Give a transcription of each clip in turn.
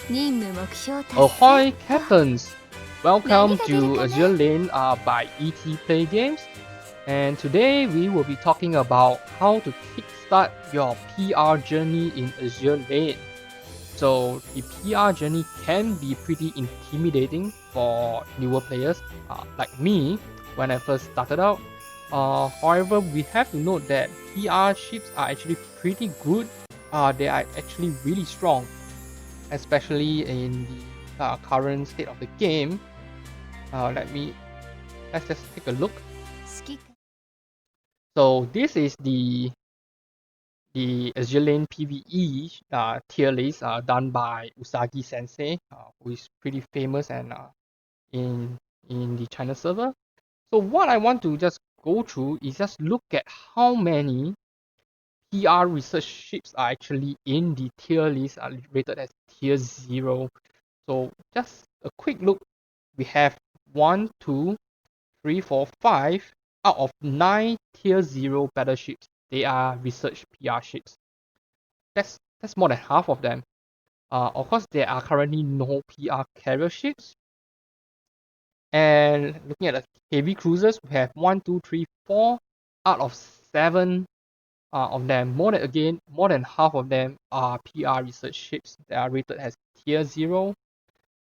Ahoy, captains! Welcome to Azur Lane by ET Play Games, and today we will be talking about how to kickstart your PR journey in Azur Lane. So the PR journey can be pretty intimidating for newer players like me when I first started out. However, we have to note that PR ships are actually pretty good. They are actually really strong, especially in the current state of the game. Let's just take a look. So this is the Azur Lane PVE tier list done by Usagi Sensei, who is pretty famous and in the China server. So what I want to just go through is just look at how many PR research ships are actually in the tier list are rated as tier 0. So just a quick look, we have 1, 2, 3, 4, 5 out of 9 tier 0 battleships. They are research PR ships. That's more than half of them. Of course, there are currently no PR carrier ships. And looking at the heavy cruisers, we have 1, 2, 3, 4 out of 7 of them. More than half of them are PR research ships that are rated as tier 0.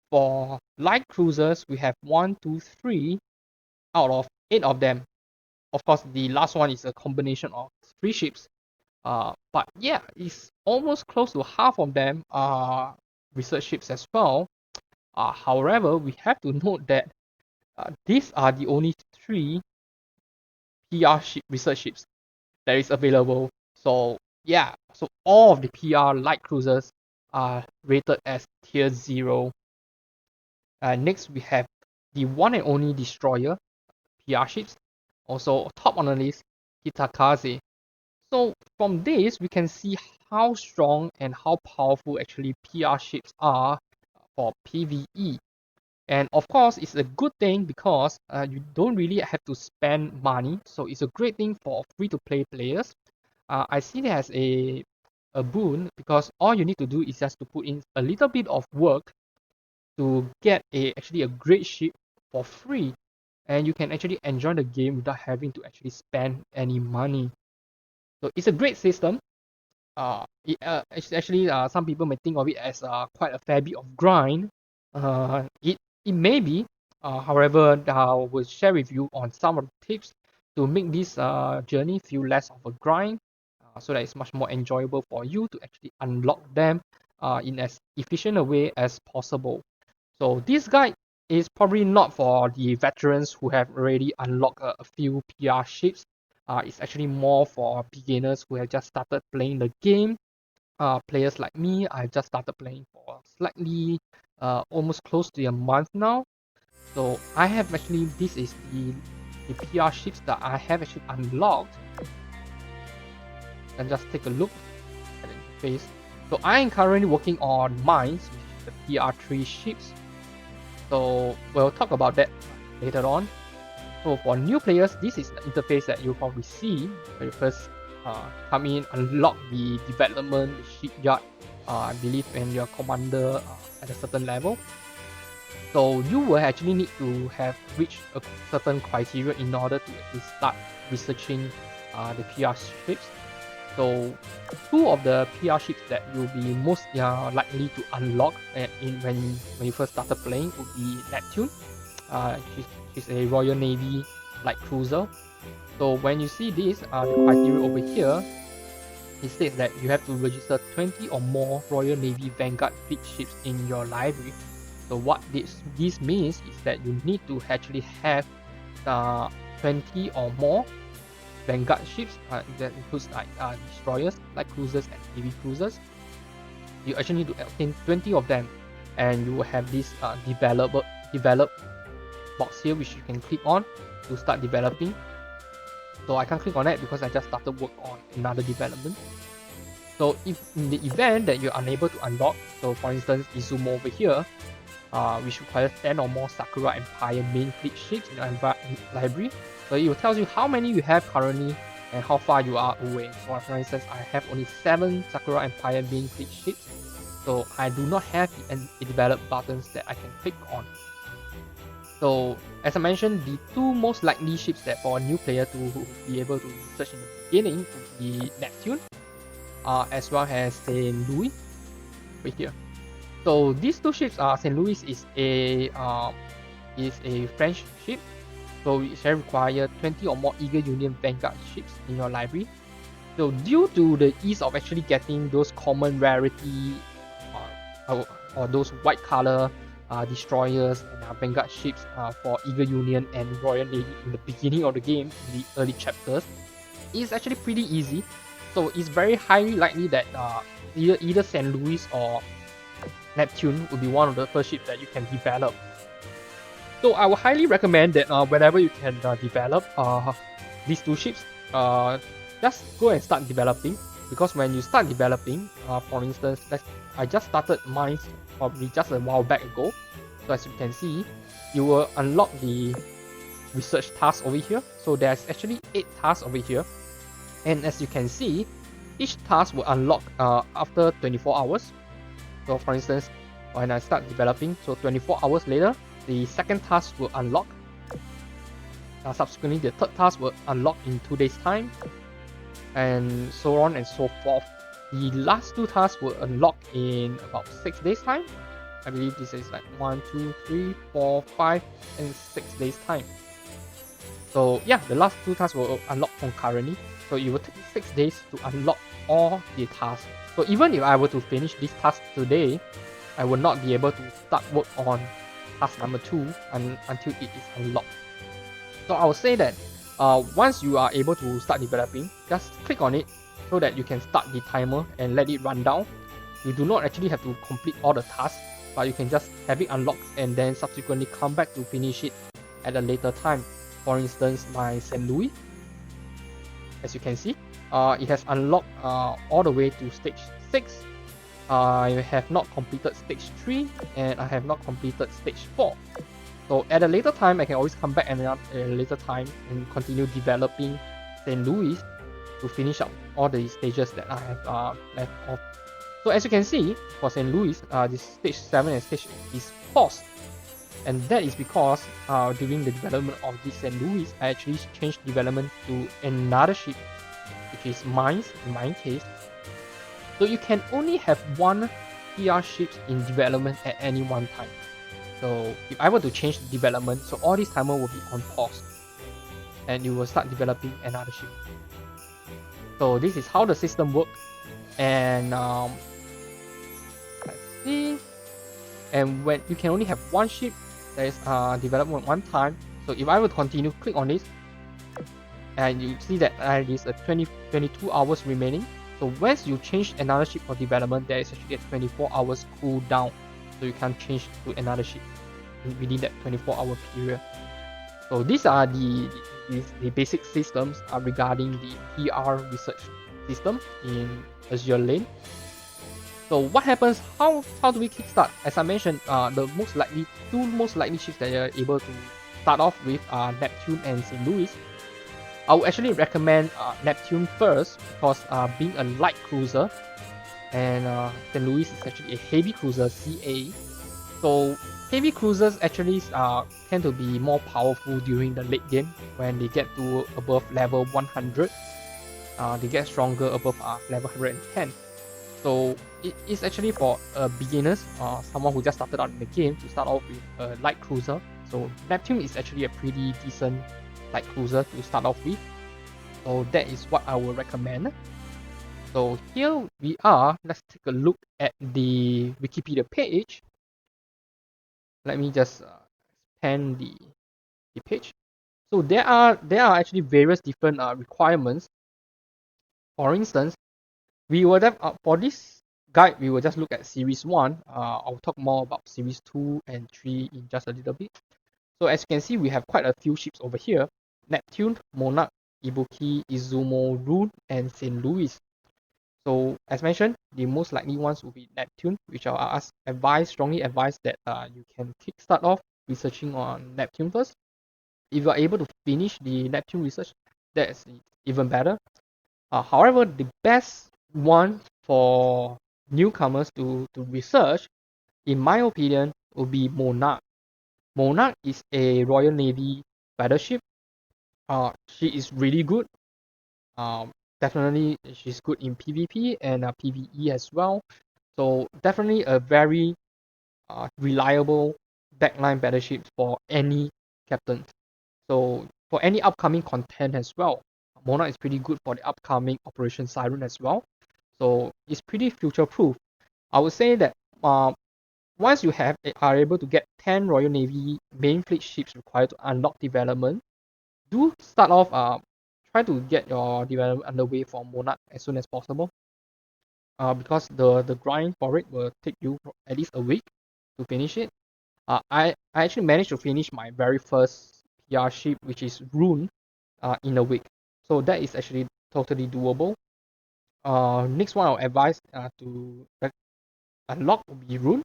For light cruisers, we have 1, 2, 3 out of 8 of them. Of course, the last one is a combination of 3 ships. But yeah, it's almost close to half of them are research ships as well. However, we have to note that these are the only 3 research ships that is available. So yeah, so all of the PR light cruisers are rated as tier 0. Next, we have the one and only destroyer PR ships. Also, top on the list, Hitakaze. So from this, we can see how strong and how powerful actually PR ships are for PvE. And of course, it's a good thing because you don't really have to spend money. So it's a great thing for free-to-play players. I see it as a boon because all you need to do is just to put in a little bit of work to get actually a great ship for free, and you can actually enjoy the game without having to actually spend any money. So it's a great system. It's actually some people may think of it as quite a fair bit of grind. It may be. However, I will share with you on some of the tips to make this journey feel less of a grind, so that it's much more enjoyable for you to actually unlock them in as efficient a way as possible. So this guide is probably not for the veterans who have already unlocked a few PR ships. It's actually more for beginners who have just started playing the game. Players like me, I just started playing for slightly almost close to a month now. So I have actually, this is the PR ships that I have actually unlocked. And just take a look at the interface. So I am currently working on mines, which is the PR3 ships. So we'll talk about that later on. So for new players, this is the interface that you'll probably see when you first come in, unlock the development, the shipyard, I believe when you're commander at a certain level. So you will actually need to have reached a certain criteria in order to actually start researching the PR ships. So 2 of the PR ships that you'll be most likely to unlock when you first started playing would be Neptune. She's a Royal Navy light cruiser. So when you see this, the criteria over here, it states that you have to register 20 or more Royal Navy Vanguard fleet ships in your library. So what this means is that you need to actually have 20 or more Vanguard ships, that includes like destroyers, light cruisers, and heavy cruisers. You actually need to obtain 20 of them, and you will have this develop box here, which you can click on to start developing. So I can't click on that because I just started work on another development. So if in the event that you're unable to unlock, so for instance, Izumo over here, which requires 10 or more Sakura Empire main fleet ships in your library. So it will tell you how many you have currently and how far you are away. So for instance, I have only 7 Sakura Empire main fleet ships. So I do not have the develop buttons that I can click on. So as I mentioned, the two most likely ships that for a new player to be able to research in the beginning would be Neptune, as well as Saint Louis, right here. So these two ships are Saint Louis is a French ship, so it shall require 20 or more Eagle Union Vanguard ships in your library. So due to the ease of actually getting those common rarity or those white color destroyers and Vanguard ships for Eagle Union and Royal Navy in the beginning of the game, in the early chapters, it's actually pretty easy. So it's very highly likely that either St. Louis or Neptune will be one of the first ships that you can develop. So I would highly recommend that whenever you can develop these two ships, just go and start developing. Because when you start developing, for instance, I just started mine probably just a while back ago. So as you can see, you will unlock the research task over here. So there's actually 8 tasks over here. And as you can see, each task will unlock after 24 hours. So for instance, when I start developing, so 24 hours later, the second task will unlock. Subsequently, the third task will unlock in 2 days' time, and so on and so forth. The last 2 tasks will unlock in about 6 days' time. I believe this is like 1, 2, 3, 4, 5, and 6 days' time. So yeah, the last 2 tasks will unlock concurrently. So it will take 6 days to unlock all the tasks. So even if I were to finish this task today, I will not be able to start work on task number 2 until it is unlocked. So I would say that once you are able to start developing, just click on it so that you can start the timer and let it run down. You do not actually have to complete all the tasks, but you can just have it unlocked and then subsequently come back to finish it at a later time. For instance, my St. Louis, as you can see, it has unlocked all the way to stage 6. I have not completed stage 3 and I have not completed stage 4. So at a later time, I can always come back at a later time and continue developing St. Louis to finish up all the stages that I have left off. So as you can see, for St. Louis, this stage 7 and stage 8 is paused. And that is because during the development of this St. Louis, I actually changed development to another ship, which is mines in my case. So you can only have 1 PR ships in development at any one time. So if I were to change the development, so all this timer will be on pause and you will start developing another ship. So this is how the system works. And let's see. And when you can only have 1 ship that is development one time. So if I were to continue, click on this, and you see that there is a 22 hours remaining. So once you change another ship for development, there is actually a 24 hours cooldown. So you can't change to another ship within that 24-hour period. So these are the basic systems regarding the PR research system in Azur Lane. So what happens? How do we kickstart? As I mentioned, the two most likely ships that you're able to start off with are Neptune and St. Louis. I would actually recommend Neptune first because being a light cruiser, and St. Louis is actually a heavy cruiser CA. So heavy cruisers actually tend to be more powerful during the late game when they get to above level 100. They get stronger above level 110. So it is actually for beginners, someone who just started out in the game, to start off with a light cruiser. So Neptune is actually a pretty decent light cruiser to start off with. So that is what I would recommend. So here we are. Let's take a look at the Wikipedia page. Let me just expand the page. So there are actually various different requirements. For instance, we will for this guide we will just look at series 1. I'll talk more about series 2 and 3 in just a little bit. So as you can see, we have quite a few ships over here: Neptune, Monarch, Ibuki, Izumo, Rune, and St. Louis. So as mentioned, the most likely ones will be Neptune, which I'll strongly advise that you can kickstart off researching on Neptune first. If you are able to finish the Neptune research, that's even better. However, the best one for newcomers to research, in my opinion, would be Monarch. Monarch is a Royal Navy battleship. She is really good. Definitely she's good in PvP and PvE as well. So definitely a very reliable backline battleship for any captain. So for any upcoming content as well, Monarch is pretty good for the upcoming Operation Siren as well. So it's pretty future proof. I would say that uh, once you are able to get 10 Royal Navy main fleet ships required to unlock development, do start off try to get your development underway for Monarch as soon as possible. Because the grind for it will take you at least a week to finish it. I actually managed to finish my very first PR ship, which is Rune, in a week. So that is actually totally doable. Next one I'll advise to unlock will be Rune.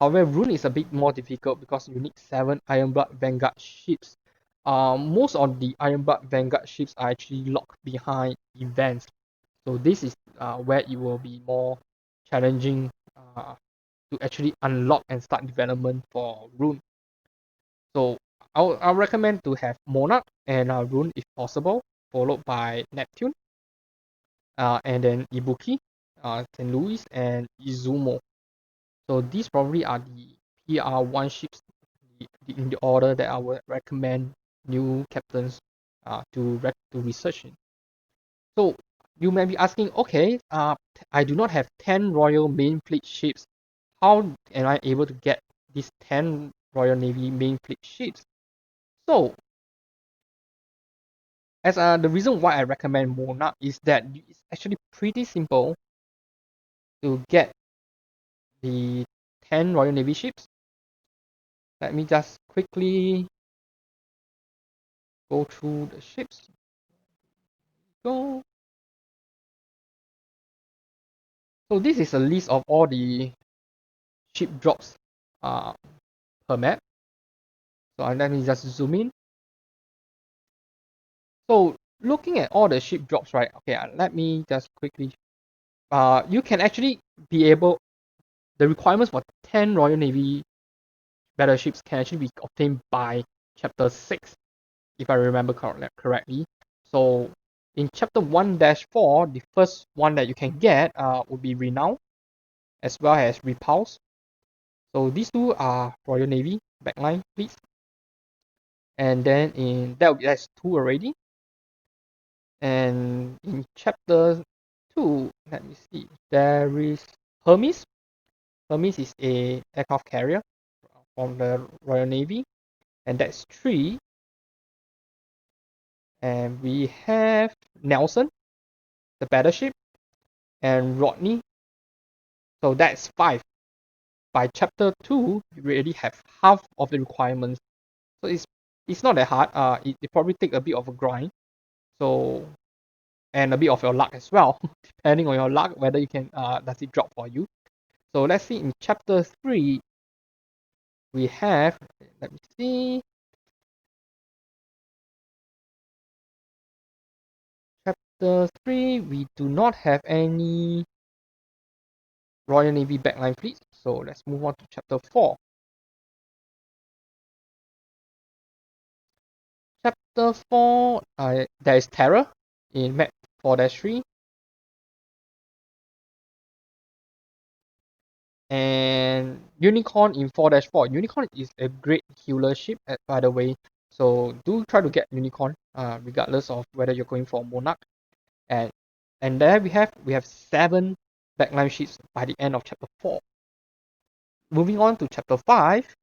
However, Rune is a bit more difficult because you need 7 Ironblood Vanguard ships. Most of the Ironblood Vanguard ships are actually locked behind events. So this is where it will be more challenging to actually unlock and start development for Rune. So I'll recommend to have Monarch and Rune if possible, followed by Neptune, and then Ibuki, St. Louis, and Izumo. So these probably are the PR1 ships in the order that I would recommend new captains to research in. So you may be asking, okay, I do not have 10 Royal Main Fleet ships. How am I able to get these 10 Royal Navy Main Fleet ships? So as the reason why I recommend Monarch is that it's actually pretty simple to get the 10 Royal Navy ships. Let me just quickly go through the ships. Go. So this is a list of all the ship drops per map. So let me just zoom in. So looking at all the ship drops, right? Okay, let me just quickly. You can actually be able. The requirements for 10 Royal Navy battleships can actually be obtained by Chapter 6, if I remember correctly. So in Chapter 1-4, the first one that you can get would be Renown, as well as Repulse. So these two are Royal Navy backline fleets. And then that's two already. And in Chapter 2, let me see, there is Hermes. Hermes is a aircraft carrier from the Royal Navy, and that's 3. And we have Nelson, the battleship, and Rodney. So that's 5. By Chapter 2, you already have half of the requirements. So it's not that hard. It probably take a bit of a grind. So and a bit of your luck as well, depending on your luck whether you can does it drop for you. So let's see in Chapter 3 we have, let me see, Chapter 3 we do not have any Royal Navy backline fleets. So let's move on to Chapter 4. Chapter 4, there is Terror in map 4-3. And Unicorn in 4-4. Unicorn is a great healer ship, by the way. So do try to get Unicorn, regardless of whether you're going for Monarch. And there we have 7 backline ships by the end of Chapter 4. Moving on to Chapter 5,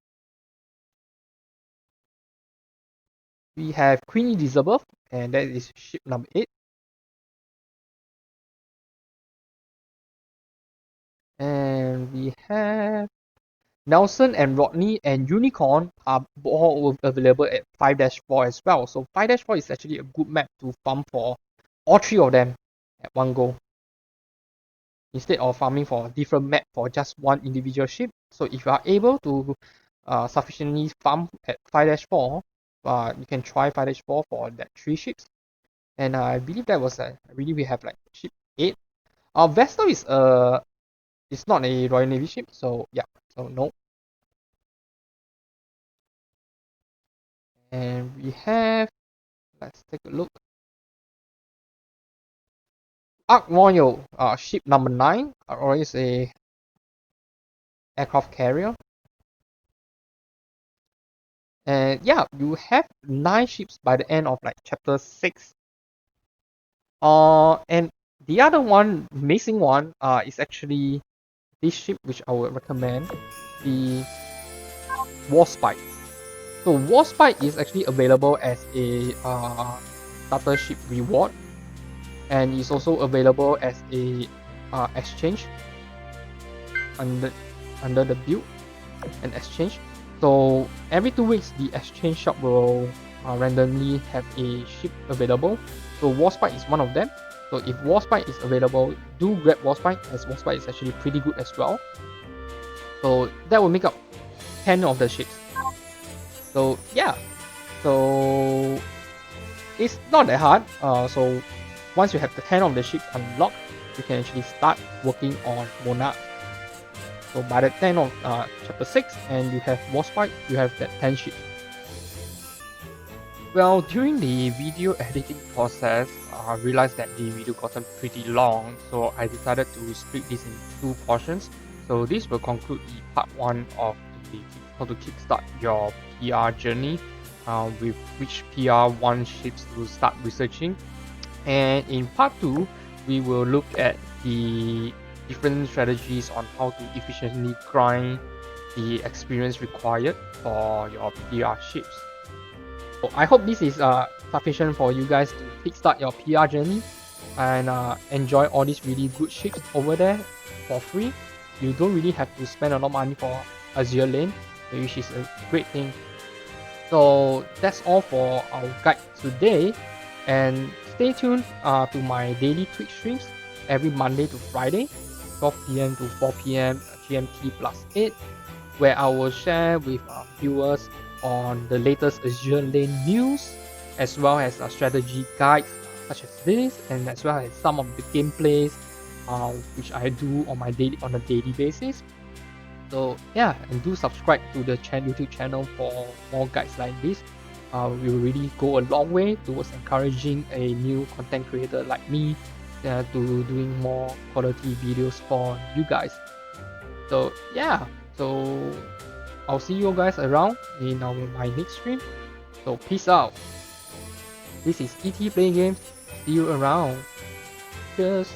we have Queen Elizabeth, and that is ship number 8. And we have Nelson and Rodney and Unicorn are all available at 5-4 as well. So 5-4 is actually a good map to farm for all 3 of them at one go, instead of farming for a different map for just one individual ship. So if you are able to sufficiently farm at 5-4, you can try 5-4 for that 3 ships. And I believe that was really we have like ship 8. Vestal is it's not a Royal Navy ship, so yeah, so no. And we have, let's take a look. Ark Royal, ship number 9. Ark Royal is a aircraft carrier. And yeah, you have 9 ships by the end of like chapter 6. And the other one, missing one, is actually this ship which I would recommend, the Warspite. So Warspite is actually available as a starter ship reward, and is also available as a exchange under the build and exchange. So every 2 weeks, the exchange shop will randomly have a ship available. So Warspite is one of them. So if Warspite is available, do grab Warspite, as Warspite is actually pretty good as well. So that will make up 10 of the ships. So yeah, so it's not that hard. So once you have the 10 of the ships unlocked, you can actually start working on Monarch. So by the 10 of chapter 6 and you have Warspite, you have that 10 ships. Well, during the video editing process, I realized that the video gotten pretty long, so I decided to split this in 2 portions. So this will conclude the part 1 of the how to kickstart your PR journey, with which PR1 ships to start researching. And in part 2, we will look at the different strategies on how to efficiently grind the experience required for your PR ships. So I hope this is sufficient for you guys to kickstart your PR journey and enjoy all these really good ships over there for free. You don't really have to spend a lot of money for Azur Lane, which is a great thing. So that's all for our guide today, and stay tuned to my daily Twitch streams every Monday to Friday, 12 PM to 4 PM GMT plus 8, where I will share with viewers on the latest Azur Lane news, as well as strategy guides such as this, and as well as some of the gameplays which I do on a daily basis. So yeah, and do subscribe to the YouTube channel for more guides like this. We will really go a long way towards encouraging a new content creator like me to doing more quality videos for you guys. So yeah, so I'll see you guys around in my next stream. So peace out. This is ET Playing Games. See you around. Cheers.